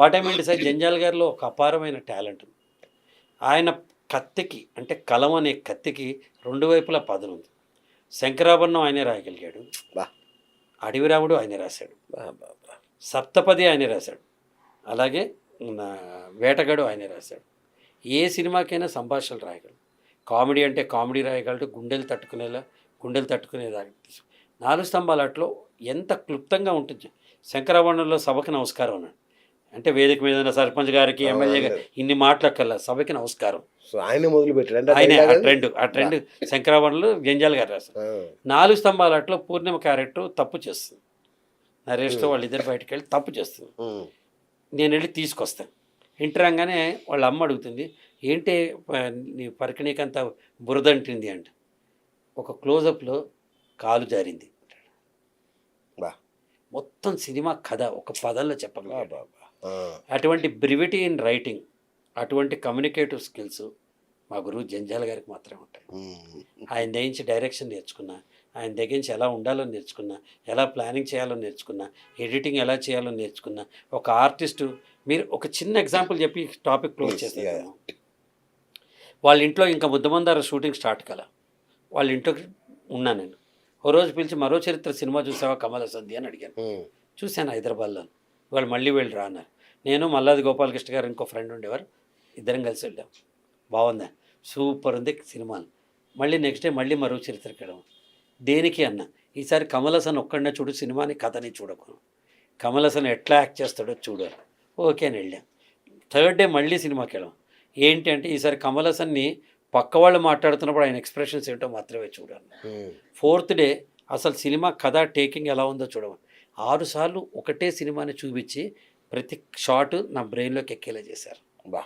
What I mean to say జంజాల్ గారిలో ఒక అపారమైన టాలెంట్ ఉంది. ఆయన కత్తికి అంటే కలం అనే కత్తికి రెండు వైపులా పదునుంది. శంకరాభరణం ఆయనే రాయగలిగాడు, బా అడవిరాముడు ఆయనే రాశాడు, బా బా బా. సప్తపది ఆయనే రాశాడు, అలాగే వేటగాడు ఆయనే రాశాడు. ఏ సినిమాకైనా సంభాషణలు రాయగలడు. కామెడీ అంటే కామెడీ రాయగలడు, గుండెలు తట్టుకునేదాకా. నాలుగు స్తంభాలట్లో ఎంత క్లుప్తంగా ఉంటుంది. శంకరాభరణంలో సభకి నమస్కారం అన్నాడు అంటే వేదిక మీద ఉన్న సర్పంచ్ గారికి ఎమ్మెల్యే గారు ఇన్ని మాటలకల్లా సభకి నమస్కారం. సో ఆయనే మొదలు పెట్టాడు ఆయనే ఆ ట్రెండ్ శంకరాభరణంలో జంజాల్ గారు రాశారు. నాలుగు స్తంభాలట్లో పూర్ణిమ క్యారెక్టర్ తప్పు చేస్తుంది. నరేష్తో వాళ్ళిద్దరు బయటకు వెళ్ళి తప్పు చేస్తుంది. నేను వెళ్ళి తీసుకొస్తాను. ఇంటర్ రాగానే వాళ్ళ అమ్మ అడుగుతుంది, ఏంటి నీ పరికణీకంత బురదంటింది అంట. ఒక క్లోజప్లో కాలు జారింది. బా మొత్తం సినిమా కథ ఒక పదంలో చెప్పగలరు. బా బా. అటువంటి బ్రివిటీ ఇన్ రైటింగ్, అటువంటి కమ్యూనికేటివ్ స్కిల్స్ మా గురువు జంజాల గారికి మాత్రమే ఉంటాయి. ఆయన దగ్గరించి డైరెక్షన్ నేర్చుకున్నా, ఆయన దగ్గరించి ఎలా ఉండాలో నేర్చుకున్నా, ఎలా ప్లానింగ్ చేయాలో నేర్చుకున్నా, ఎడిటింగ్ ఎలా చేయాలో నేర్చుకున్నా. ఒక ఆర్టిస్టు, మీరు ఒక చిన్న ఎగ్జాంపుల్ చెప్పి టాపిక్ క్లోజ్ చేస్తాను. వాళ్ళ ఇంట్లో ఇంకా ముద్దమందార షూటింగ్ స్టార్ట్ కల, వాళ్ళ ఇంట్లోకి ఉన్నా నేను. ఓ రోజు పిలిచి మరో చరిత్ర సినిమా చూసావా కమల సంధి అని అడిగాను. చూశాను హైదరాబాద్లో. వాళ్ళు మళ్ళీ వెళ్ళి రాన్నారు. నేను మల్లాది గోపాలకృష్ణ గారు ఇంకో ఫ్రెండ్ ఉండేవారు, ఇద్దరం కలిసి వెళ్ళాం. బాగుందా, సూపర్ ఉంది సినిమాలు. మళ్ళీ నెక్స్ట్ డే మళ్ళీ మరో చరిత్రకి వెళ్ళాం. దేనికి అన్న, ఈసారి కమల్ హాసన్ ఒక్కడనే చూడు, సినిమాని కథని చూడకు, కమల్ హాసన్ ఎట్లా యాక్ట్ చేస్తాడో చూడాలి. ఓకే అని వెళ్ళాం. థర్డ్ డే మళ్ళీ సినిమాకి వెళ్ళాం. ఏంటి అంటే ఈసారి కమల్ హాసన్ని పక్క వాళ్ళు మాట్లాడుతున్నప్పుడు ఆయన ఎక్స్ప్రెషన్స్ ఏంటో మాత్రమే చూడాలి. ఫోర్త్ డే అసలు సినిమా కథ టేకింగ్ ఎలా ఉందో చూడమని 6 సార్లు ఒకటే సినిమాని చూపించి ప్రతి షాట్ నా బ్రెయిన్లోకి ఎక్కేలా చేశారు. బా